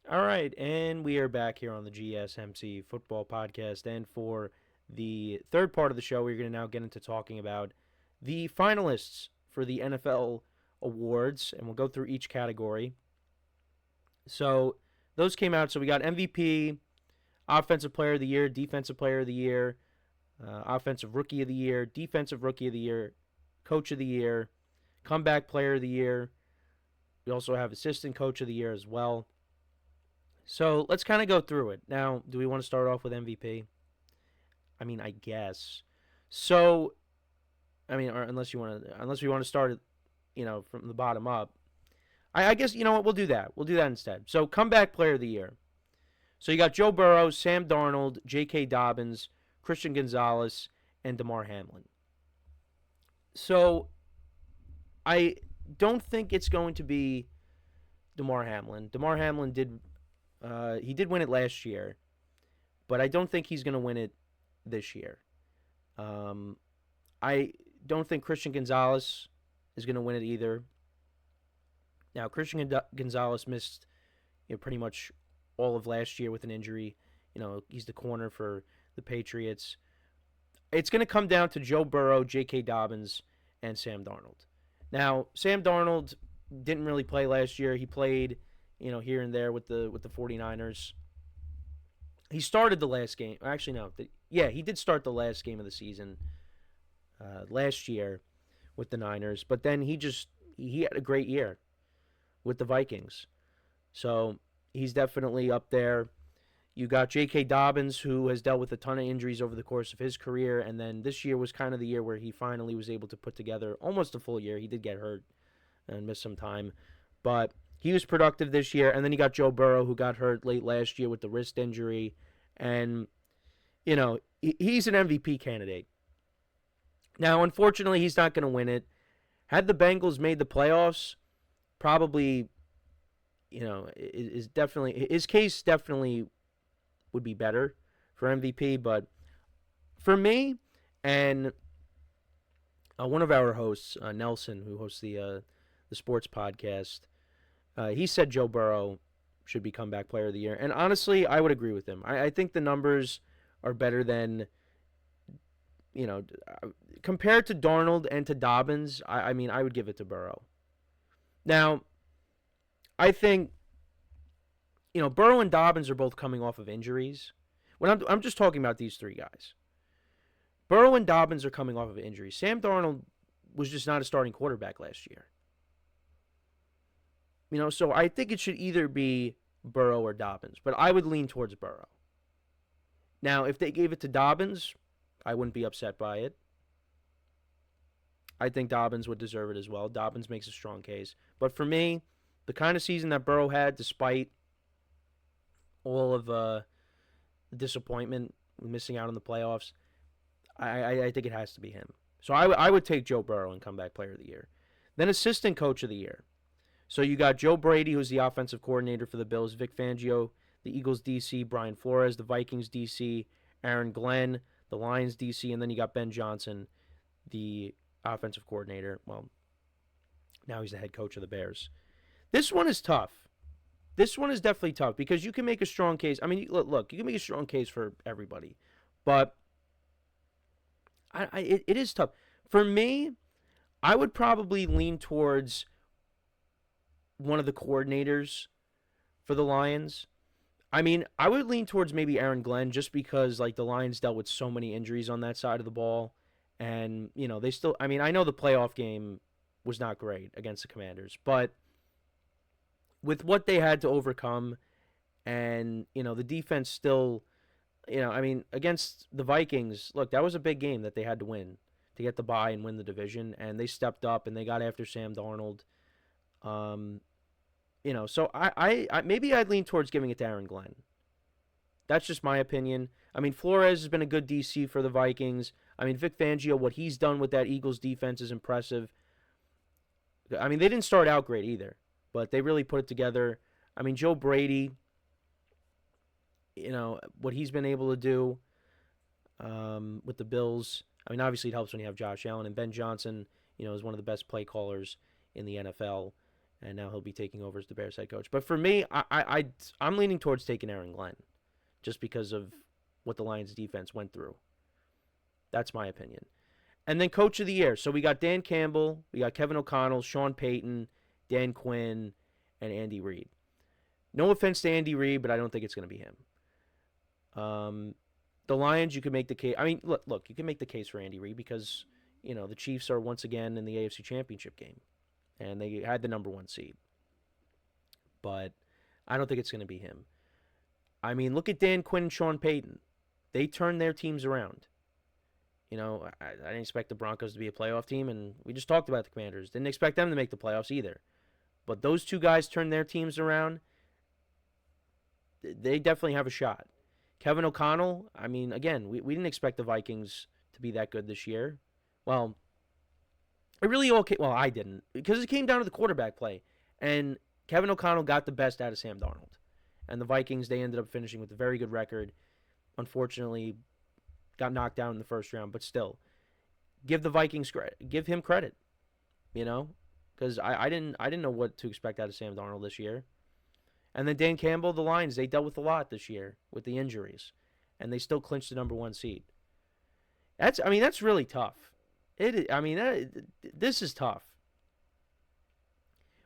All right, and we are back here on the GSMC Football Podcast. And for the third part of the show, we're going to now get into talking about the finalists for the NFL awards, and we'll go through each category. So those came out. So we got MVP, Offensive Player of the Year, Defensive Player of the Year, Offensive Rookie of the Year, Defensive Rookie of the Year, Coach of the Year, Comeback Player of the Year. We also have Assistant Coach of the Year as well. So let's kind of go through it. Now, do we want to start off with MVP? I mean, I guess. So, I mean, or unless we want to start, from the bottom up. I guess you know what we'll do that. We'll do that instead. So, comeback player of the year. So you got Joe Burrow, Sam Darnold, J.K. Dobbins, Christian Gonzalez, and Damar Hamlin. So I don't think it's going to be Damar Hamlin. Damar Hamlin did win it last year, but I don't think he's going to win it this year. I don't think Christian Gonzalez is going to win it either. Now, Christian Gonzalez missed pretty much all of last year with an injury. He's the corner for the Patriots. It's going to come down to Joe Burrow, J.K. Dobbins, and Sam Darnold. Now, Sam Darnold didn't really play last year. He played, here and there with the 49ers. He started the last game. Actually, no. He did start the last game of the season last year with the Niners. But then he had a great year with the Vikings. So he's definitely up there. You got J.K. Dobbins, who has dealt with a ton of injuries over the course of his career, and then this year was kind of the year where he finally was able to put together almost a full year. He did get hurt and miss some time, but he was productive this year. And then you got Joe Burrow, who got hurt late last year with the wrist injury, and he's an MVP candidate. Now, unfortunately, he's not going to win it. Had the Bengals made the playoffs, probably, is definitely his case definitely would be better for MVP. But for me and one of our hosts, Nelson, who hosts the sports podcast, he said Joe Burrow should be comeback player of the year. And honestly, I would agree with him. I think the numbers are better than, compared to Darnold and to Dobbins. I mean, I would give it to Burrow. Now, I think, Burrow and Dobbins are both coming off of injuries. When I'm just talking about these three guys. Burrow and Dobbins are coming off of injuries. Sam Darnold was just not a starting quarterback last year. So I think it should either be Burrow or Dobbins, but I would lean towards Burrow. Now, if they gave it to Dobbins, I wouldn't be upset by it. I think Dobbins would deserve it as well. Dobbins makes a strong case. But for me, the kind of season that Burrow had, despite all of the disappointment, missing out on the playoffs, I think it has to be him. So I would take Joe Burrow and comeback player of the year. Then assistant coach of the year. So you got Joe Brady, who's the offensive coordinator for the Bills, Vic Fangio, the Eagles DC, Brian Flores, the Vikings DC, Aaron Glenn, the Lions DC, and then you got Ben Johnson, the offensive coordinator. Well, now he's the head coach of the Bears. This one is tough. This one is definitely tough because you can make a strong case. I mean, look, you can make a strong case for everybody, but it is tough. For me, I would probably lean towards one of the coordinators for the Lions. I mean, I would lean towards maybe Aaron Glenn just because, the Lions dealt with so many injuries on that side of the ball. And, they still, I mean, I know the playoff game was not great against the Commanders, but with what they had to overcome and, the defense still, I mean, against the Vikings, look, that was a big game that they had to win to get the bye and win the division. And they stepped up and they got after Sam Darnold. So I maybe I'd lean towards giving it to Aaron Glenn. That's just my opinion. I mean, Flores has been a good DC for the Vikings. I mean, Vic Fangio, what he's done with that Eagles defense is impressive. I mean, they didn't start out great either, but they really put it together. I mean, Joe Brady, what he's been able to do with the Bills. I mean, obviously it helps when you have Josh Allen, and Ben Johnson, is one of the best play callers in the NFL. and now he'll be taking over as the Bears head coach. But for me, I'm leaning towards taking Aaron Glenn, just because of what the Lions defense went through. That's my opinion. And then Coach of the Year. So we got Dan Campbell, we got Kevin O'Connell, Sean Payton, Dan Quinn, and Andy Reid. No offense to Andy Reid, but I don't think it's going to be him. The Lions, you can make the case. I mean, look, you can make the case for Andy Reid because, the Chiefs are once again in the AFC Championship game, and they had the number 1 seed. But I don't think it's going to be him. I mean, look at Dan Quinn and Sean Payton. They turned their teams around. I didn't expect the Broncos to be a playoff team, and we just talked about the Commanders. Didn't expect them to make the playoffs either. But those two guys turned their teams around. They definitely have a shot. Kevin O'Connell, I mean, again, we didn't expect the Vikings to be that good this year. Well, it really all came, well, I didn't, because it came down to the quarterback play. And Kevin O'Connell got the best out of Sam Darnold. And the Vikings, they ended up finishing with a very good record. Unfortunately, got knocked down in the first round, but still, give the Vikings credit. Give him credit, because I didn't know what to expect out of Sam Darnold this year. And then Dan Campbell, the Lions, they dealt with a lot this year with the injuries, and they still clinched the number 1 seed. That's really tough. This is tough.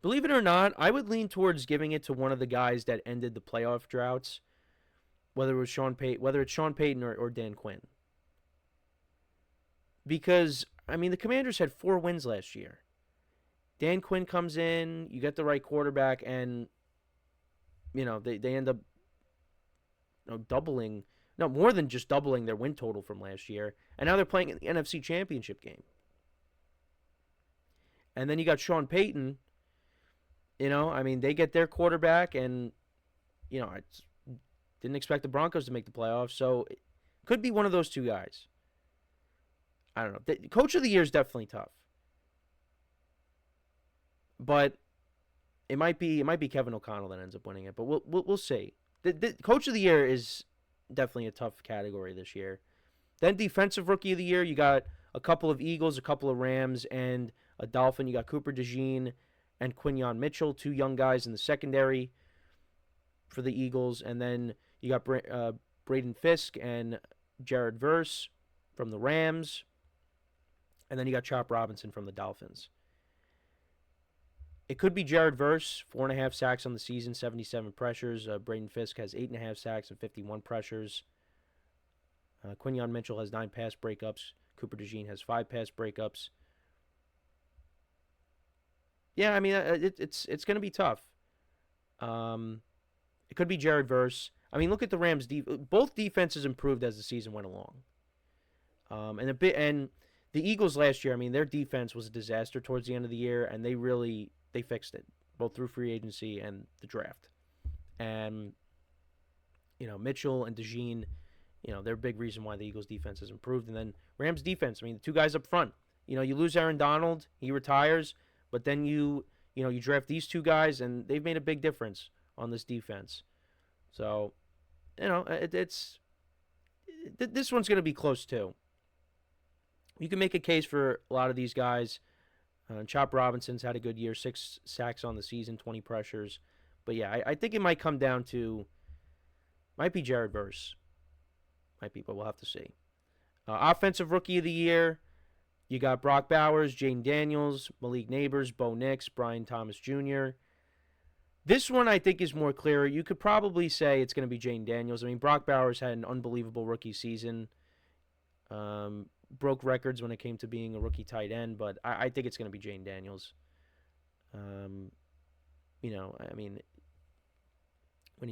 Believe it or not, I would lean towards giving it to one of the guys that ended the playoff droughts, whether it's Sean Payton or Dan Quinn. Because, the Commanders had 4 wins last year. Dan Quinn comes in, you get the right quarterback, and, they end up doubling, no, more than just doubling their win total from last year. And now they're playing in the NFC Championship game. And then you got Sean Payton, they get their quarterback, and, I didn't expect the Broncos to make the playoffs, so it could be one of those two guys. I don't know. The Coach of the Year is definitely tough, but it might be Kevin O'Connell that ends up winning it. But we'll see. The Coach of the Year is definitely a tough category this year. Then Defensive Rookie of the Year, you got a couple of Eagles, a couple of Rams, and a Dolphin. You got Cooper DeJean and Quinyon Mitchell, 2 young guys in the secondary for the Eagles, and then you got Braden Fisk and Jared Verse from the Rams. And then you got Chop Robinson from the Dolphins. It could be Jared Verse, 4.5 sacks on the season, 77 pressures. Braden Fisk has 8.5 sacks and 51 pressures. Quinyon Mitchell has 9 pass breakups. Cooper DeJean has 5 pass breakups. Yeah, it's going to be tough. It could be Jared Verse. Look at the Rams. Both defenses improved as the season went along. And the Eagles last year, their defense was a disaster towards the end of the year, and they fixed it, both through free agency and the draft. And, Mitchell and DeJean, they're a big reason why the Eagles defense has improved. And then Rams defense, the 2 guys up front. You lose Aaron Donald, he retires, but then you draft these 2 guys, and they've made a big difference on this defense. So, this one's going to be close too. You can make a case for a lot of these guys. Chop Robinson's had a good year, 6 sacks on the season, 20 pressures. But yeah, I think it might come down to, might be Jared Verse. Might be, but we'll have to see. Offensive Rookie of the Year, you got Brock Bowers, Jaden Daniels, Malik Neighbors, Bo Nix, Brian Thomas Jr. This one I think is more clear. You could probably say it's going to be Jaden Daniels. Brock Bowers had an unbelievable rookie season. Broke records when it came to being a rookie tight end, but I think it's going to be Jaden Daniels. When you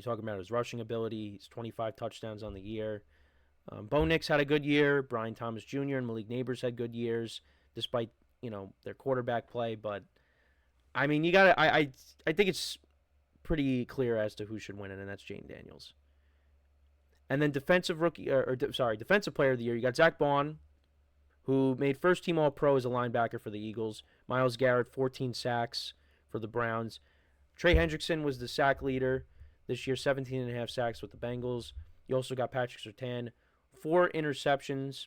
talk about his rushing ability, he's 25 touchdowns on the year. Bo Nix had a good year. Brian Thomas Jr. and Malik Neighbors had good years, despite their quarterback play. But you got to. I think it's pretty clear as to who should win it, and that's Jaden Daniels. And then defensive player of the year, you got Zach Bond, who made first team All-Pro as a linebacker for the Eagles. Myles Garrett, 14 sacks for the Browns. Trey Hendrickson was the sack leader this year, 17.5 sacks with the Bengals. You also got Patrick Surtain, 4 interceptions.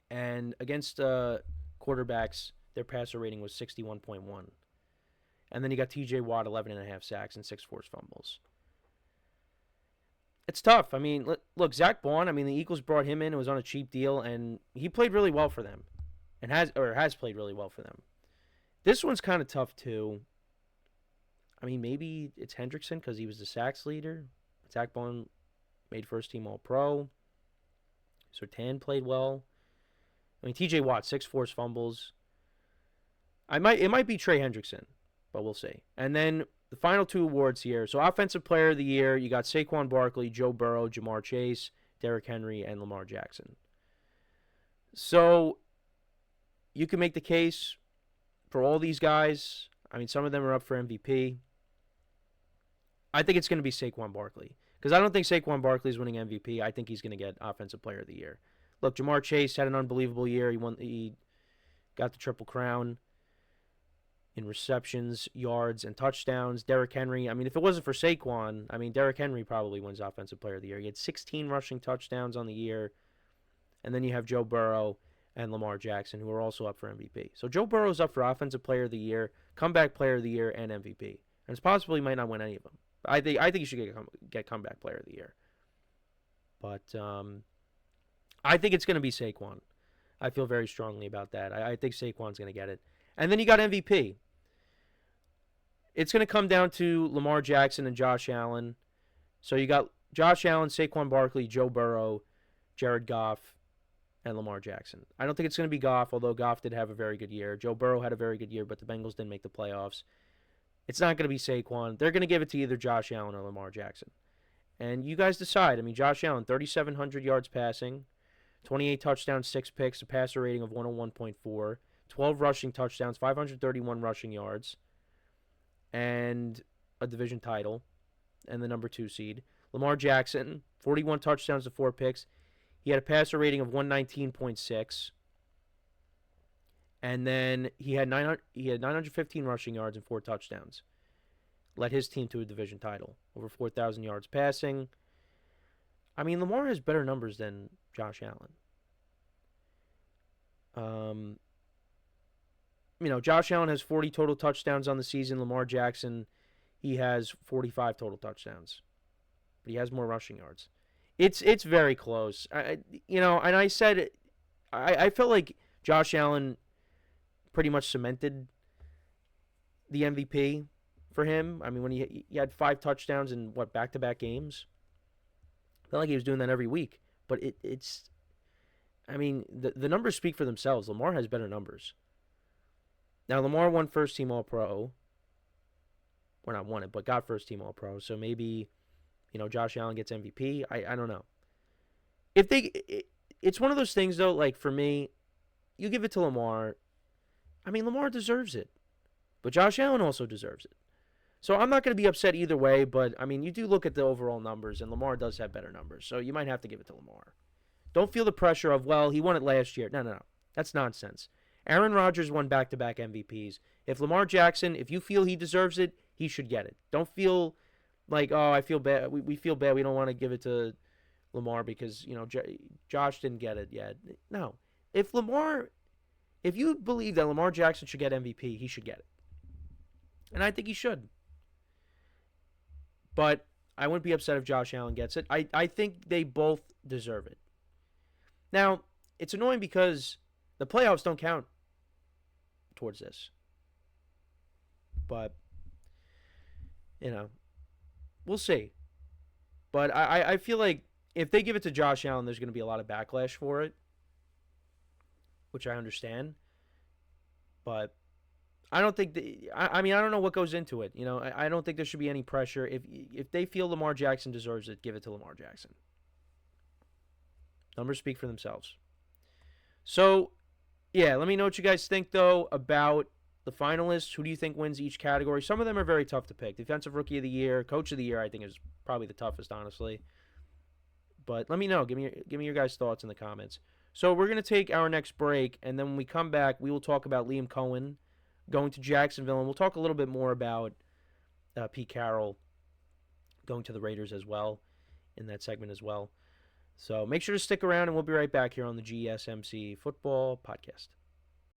And against quarterbacks, their passer rating was 61.1. And then you got TJ Watt, 11.5 sacks and 6 forced fumbles. It's tough. I mean, look, Zach Bond, I mean, the Eagles brought him in. It was on a cheap deal, and he played really well for them. And has played really well for them. This one's kind of tough, too. I mean, maybe it's Hendrickson because he was the sacks leader. Zach Bond made first-team All-Pro. Surtain played well. I mean, TJ Watt, 6 forced fumbles. It might be Trey Hendrickson, but we'll see. And then the final 2 awards here. So Offensive Player of the Year, you got Saquon Barkley, Joe Burrow, Jamar Chase, Derrick Henry, and Lamar Jackson. So you can make the case for all these guys. I mean, some of them are up for MVP. I think it's going to be Saquon Barkley because I don't think Saquon Barkley is winning MVP. I think he's going to get Offensive Player of the Year. Look, Jamar Chase had an unbelievable year. He got the Triple Crown in receptions, yards, and touchdowns. Derrick Henry, I mean, if it wasn't for Saquon, I mean, Derrick Henry probably wins Offensive Player of the Year. He had 16 rushing touchdowns on the year. And then you have Joe Burrow and Lamar Jackson, who are also up for MVP. So Joe Burrow's up for Offensive Player of the Year, Comeback Player of the Year, and MVP. And it's possible he might not win any of them. I think he should get Comeback Player of the Year. But I think it's going to be Saquon. I feel very strongly about that. I think Saquon's going to get it. And then you got MVP. It's going to come down to Lamar Jackson and Josh Allen. So you got Josh Allen, Saquon Barkley, Joe Burrow, Jared Goff, and Lamar Jackson. I don't think it's going to be Goff, although Goff did have a very good year. Joe Burrow had a very good year, but the Bengals didn't make the playoffs. It's not going to be Saquon. They're going to give it to either Josh Allen or Lamar Jackson. And you guys decide. I mean, Josh Allen, 3,700 yards passing, 28 touchdowns, 6 picks, a passer rating of 101.4, 12 rushing touchdowns, 531 rushing yards, and a division title, and the number 2 seed. Lamar Jackson, 41 touchdowns to 4 picks. He had a passer rating of 119.6. And then he had 915 rushing yards and 4 touchdowns. Led his team to a division title. Over 4,000 yards passing. I mean, Lamar has better numbers than Josh Allen. Josh Allen has 40 total touchdowns on the season. Lamar Jackson, he has 45 total touchdowns. But he has more rushing yards. It's very close. And I said, I felt like Josh Allen pretty much cemented the MVP for him. I mean, when he had 5 touchdowns in, back-to-back games? I felt like he was doing that every week. But it's the numbers speak for themselves. Lamar has better numbers. Now, Lamar won first-team All-Pro. Or not won it, but got first-team All-Pro. So maybe, Josh Allen gets MVP. I don't know. It's one of those things, though, like, for me, you give it to Lamar. I mean, Lamar deserves it. But Josh Allen also deserves it. So I'm not going to be upset either way, but, I mean, you do look at the overall numbers, and Lamar does have better numbers. So you might have to give it to Lamar. Don't feel the pressure of, well, he won it last year. No. That's nonsense. Aaron Rodgers won back-to-back MVPs. If Lamar Jackson, if you feel he deserves it, he should get it. Don't feel like, oh, I feel bad. We feel bad. We don't want to give it to Lamar because, Josh didn't get it yet. No. If you believe that Lamar Jackson should get MVP, he should get it. And I think he should. But I wouldn't be upset if Josh Allen gets it. I think they both deserve it. Now, it's annoying because the playoffs don't count towards this. But, we'll see. But I feel like if they give it to Josh Allen, there's going to be a lot of backlash for it, which I understand. But I don't think I don't know what goes into it. I don't think there should be any pressure. If they feel Lamar Jackson deserves it, give it to Lamar Jackson. Numbers speak for themselves. So, yeah, let me know what you guys think, though, about the finalists. Who do you think wins each category? Some of them are very tough to pick. Defensive Rookie of the Year, Coach of the Year, I think is probably the toughest, honestly. But let me know. Give me your guys' thoughts in the comments. So we're going to take our next break, and then when we come back, we will talk about Liam Cohen going to Jacksonville, and we'll talk a little bit more about Pete Carroll going to the Raiders as well in that segment as well. So make sure to stick around, and we'll be right back here on the GSMC Football Podcast.